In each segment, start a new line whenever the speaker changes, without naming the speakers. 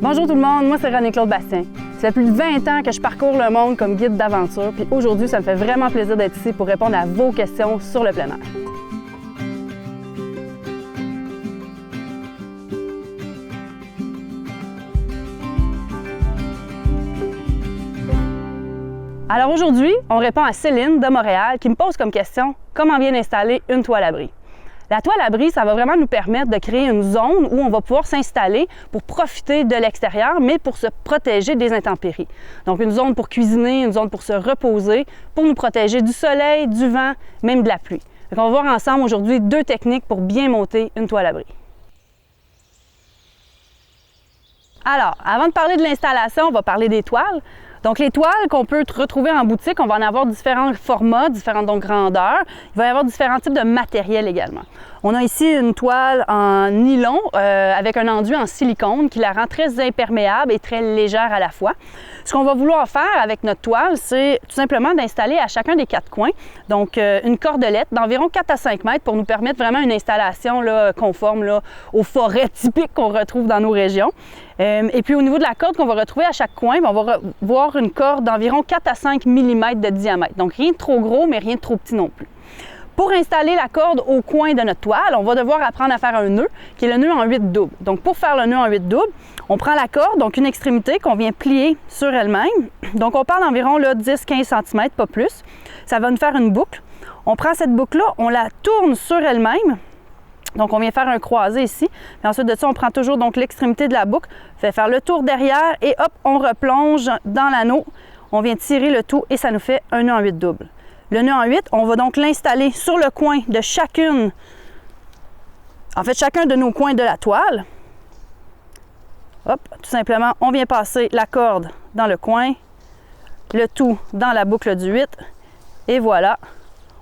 Bonjour tout le monde, moi c'est René-Claude Bastien. Ça fait plus de 20 ans que je parcours le monde comme guide d'aventure, puis aujourd'hui ça me fait vraiment plaisir d'être ici pour répondre à vos questions sur le plein air. Alors aujourd'hui, on répond à Céline de Montréal qui me pose comme question comment bien installer une toile abri. La toile abri, ça va vraiment nous permettre de créer une zone où on va pouvoir s'installer pour profiter de l'extérieur, mais pour se protéger des intempéries. Donc une zone pour cuisiner, une zone pour se reposer, pour nous protéger du soleil, du vent, même de la pluie. Donc on va voir ensemble aujourd'hui 2 techniques pour bien monter une toile abri. Alors, avant de parler de l'installation, on va parler des toiles. Donc, les toiles qu'on peut retrouver en boutique, on va en avoir différents formats, différentes grandeurs. Il va y avoir différents types de matériel également. On a ici une toile en nylon avec un enduit en silicone qui la rend très imperméable et très légère à la fois. Ce qu'on va vouloir faire avec notre toile, c'est tout simplement d'installer à chacun des 4 coins, donc une cordelette d'environ 4 à 5 mètres pour nous permettre vraiment une installation là, conforme là, aux forêts typiques qu'on retrouve dans nos régions. Et puis au niveau de la corde qu'on va retrouver à chaque coin, on va voir une corde d'environ 4 à 5 mm de diamètre. Donc rien de trop gros, mais rien de trop petit non plus. Pour installer la corde au coin de notre toile, on va devoir apprendre à faire un nœud, qui est le nœud en 8 doubles. Donc pour faire le nœud en 8 doubles, on prend la corde, donc une extrémité qu'on vient plier sur elle-même. Donc on parle d'environ 10-15 cm, pas plus. Ça va nous faire une boucle. On prend cette boucle-là, on la tourne sur elle-même. Donc, on vient faire un croisé ici. Puis ensuite de ça, on prend toujours donc l'extrémité de la boucle, fait faire le tour derrière et hop, on replonge dans l'anneau. On vient tirer le tout et ça nous fait un nœud en 8 doubles. Le nœud en 8, on va donc l'installer sur le coin de chacun de nos coins de la toile. Hop, tout simplement, on vient passer la corde dans le coin, le tout dans la boucle du 8. Et voilà,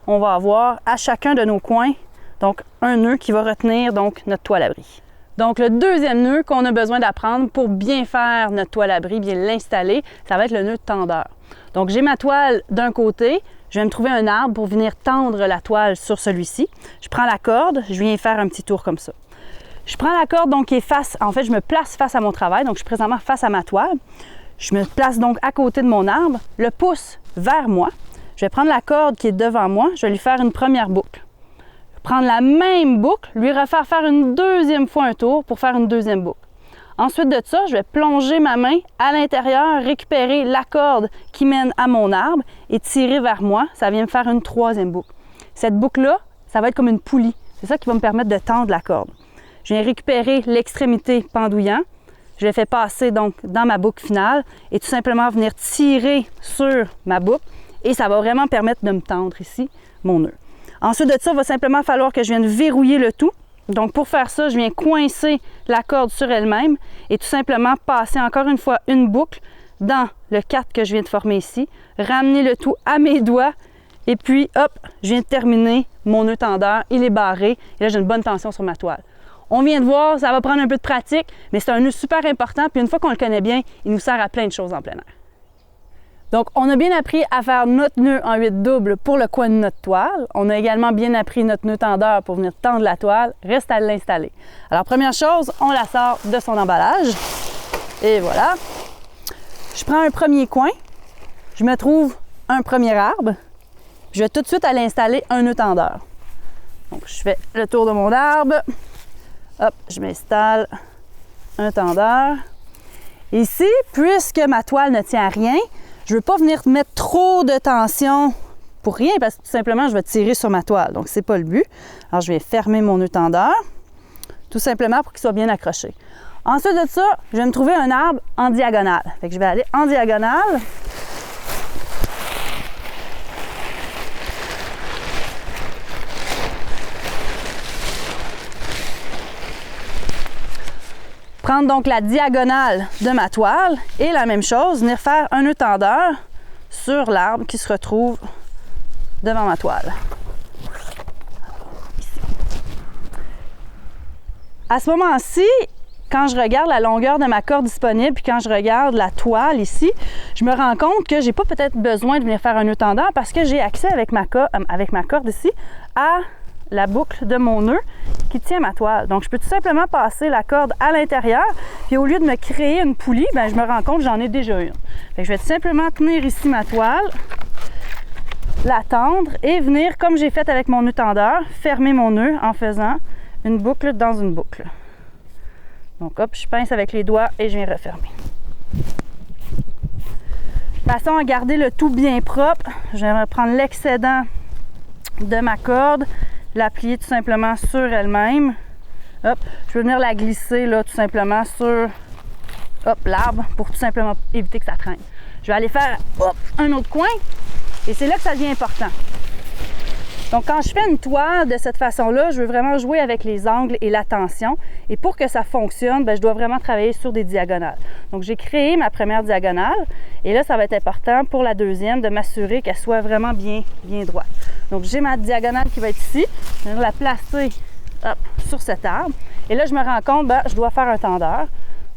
on va avoir à chacun de nos coins donc un nœud qui va retenir donc notre toile abri. Donc le deuxième nœud qu'on a besoin d'apprendre pour bien faire notre toile abri, bien l'installer, ça va être le nœud tendeur. Donc j'ai ma toile d'un côté, je vais me trouver un arbre pour venir tendre la toile sur celui-ci. Je prends la corde, je viens faire un petit tour comme ça. Je prends la corde donc qui est face, en fait je me place face à mon travail, donc je suis présentement face à ma toile. Je me place donc à côté de mon arbre, le pouce vers moi. Je vais prendre la corde qui est devant moi, je vais lui faire une première boucle. Prendre la même boucle, lui refaire faire une deuxième fois un tour pour faire une deuxième boucle. Ensuite de ça, je vais plonger ma main à l'intérieur, récupérer la corde qui mène à mon arbre et tirer vers moi. Ça vient me faire une troisième boucle. Cette boucle-là, ça va être comme une poulie. C'est ça qui va me permettre de tendre la corde. Je viens récupérer l'extrémité pendouillant. Je le fais passer donc dans ma boucle finale et tout simplement venir tirer sur ma boucle. Et ça va vraiment permettre de me tendre ici mon nœud. Ensuite de ça, il va simplement falloir que je vienne verrouiller le tout. Donc pour faire ça, je viens coincer la corde sur elle-même et tout simplement passer encore une fois une boucle dans le 4 que je viens de former ici, ramener le tout à mes doigts et puis hop, je viens de terminer mon nœud tendeur, il est barré et là j'ai une bonne tension sur ma toile. On vient de voir, ça va prendre un peu de pratique, mais c'est un nœud super important puis une fois qu'on le connaît bien, il nous sert à plein de choses en plein air. Donc, on a bien appris à faire notre nœud en 8 doubles pour le coin de notre toile. On a également bien appris notre nœud tendeur pour venir tendre la toile. Reste à l'installer. Alors, première chose, on la sort de son emballage. Et voilà. Je prends un premier coin. Je me trouve un premier arbre. Je vais tout de suite aller installer un nœud tendeur. Donc, je fais le tour de mon arbre. Hop, je m'installe un tendeur. Ici, puisque ma toile ne tient à rien, je ne veux pas venir mettre trop de tension pour rien parce que tout simplement, je vais tirer sur ma toile. Donc, ce n'est pas le but. Alors, je vais fermer mon nœud tendeur tout simplement pour qu'il soit bien accroché. Ensuite de ça, je vais me trouver un arbre en diagonale. Fait que je vais aller en diagonale. Prendre donc la diagonale de ma toile et la même chose, venir faire un nœud tendeur sur l'arbre qui se retrouve devant ma toile. Ici. À ce moment-ci, quand je regarde la longueur de ma corde disponible puis quand je regarde la toile ici, je me rends compte que j'ai pas peut-être besoin de venir faire un nœud tendeur parce que j'ai accès avec ma corde ici à la boucle de mon nœud qui tient ma toile. Donc, je peux tout simplement passer la corde à l'intérieur, puis au lieu de me créer une poulie, bien, je me rends compte que j'en ai déjà une. Fait que je vais tout simplement tenir ici ma toile, la tendre et venir, comme j'ai fait avec mon nœud tendeur, fermer mon nœud en faisant une boucle dans une boucle. Donc, hop, je pince avec les doigts et je viens refermer. De façon à garder le tout bien propre, je vais prendre l'excédent de ma corde, la plier tout simplement sur elle-même. Hop, je vais venir la glisser là tout simplement sur l'arbre pour tout simplement éviter que ça traîne. Je vais aller faire un autre coin et c'est là que ça devient important. Donc, quand je fais une toile de cette façon-là, je veux vraiment jouer avec les angles et la tension. Et pour que ça fonctionne, bien, je dois vraiment travailler sur des diagonales. Donc, j'ai créé ma première diagonale. Et là, ça va être important pour la deuxième de m'assurer qu'elle soit vraiment bien droite. Donc, j'ai ma diagonale qui va être ici. Je vais la placer sur cet arbre. Et là, je me rends compte, bien, je dois faire un tendeur.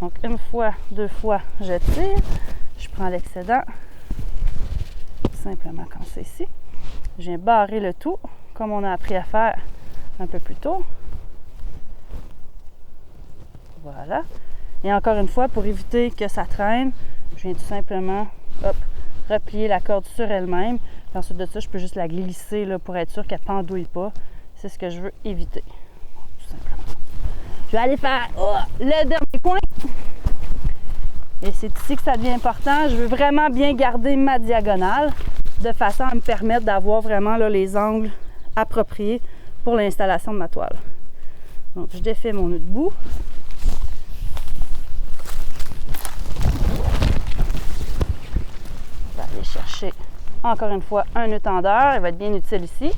Donc, une fois, deux fois, je tire. Je prends l'excédent. Simplement comme c'est ici. Je viens barrer le tout, comme on a appris à faire un peu plus tôt. Voilà. Et encore une fois, pour éviter que ça traîne, je viens tout simplement replier la corde sur elle-même. Ensuite de ça, je peux juste la glisser là, pour être sûr qu'elle ne pendouille pas. C'est ce que je veux éviter. Tout simplement. Je vais aller faire le dernier coin. Et c'est ici que ça devient important. Je veux vraiment bien garder ma diagonale de façon à me permettre d'avoir vraiment là, les angles appropriés pour l'installation de ma toile. Donc, je défais mon nœud de bout. Je vais aller chercher encore une fois un nœud tendeur. Il va être bien utile ici.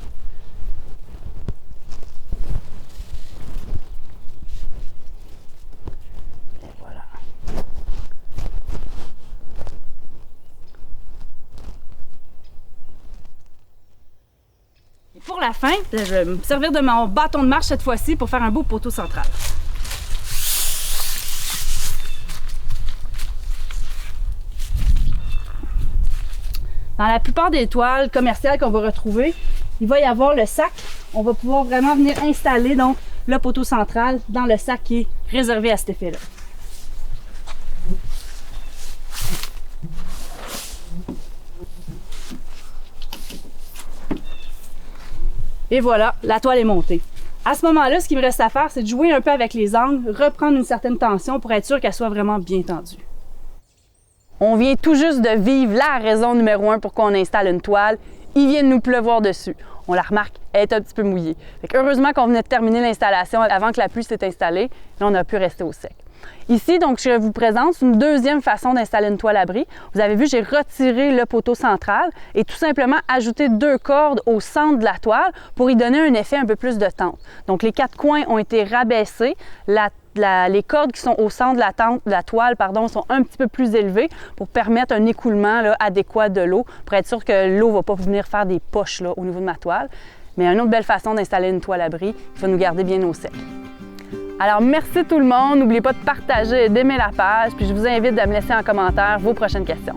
Pour la fin, je vais me servir de mon bâton de marche cette fois-ci pour faire un beau poteau central. Dans la plupart des toiles commerciales qu'on va retrouver, il va y avoir le sac. On va pouvoir vraiment venir installer donc le poteau central dans le sac qui est réservé à cet effet-là. Et voilà, la toile est montée. À ce moment-là, ce qu'il me reste à faire, c'est de jouer un peu avec les angles, reprendre une certaine tension pour être sûr qu'elle soit vraiment bien tendue. On vient tout juste de vivre la raison numéro 1 pourquoi on installe une toile. Il vient de nous pleuvoir dessus. On la remarque, elle est un petit peu mouillée. Heureusement qu'on venait de terminer l'installation avant que la pluie s'est installée. Là, on a pu rester au sec. Ici, donc, je vous présente une deuxième façon d'installer une toile abri. Vous avez vu, j'ai retiré le poteau central et tout simplement ajouté 2 cordes au centre de la toile pour y donner un effet un peu plus de tente. Donc, les 4 coins ont été rabaissés. Les cordes qui sont au centre de la toile sont un petit peu plus élevées pour permettre un écoulement là, adéquat de l'eau, pour être sûr que l'eau ne va pas venir faire des poches là, au niveau de ma toile. Mais une autre belle façon d'installer une toile abri qui va nous garder bien au sec. Alors, merci tout le monde. N'oubliez pas de partager et d'aimer la page. Puis je vous invite à me laisser en commentaire vos prochaines questions.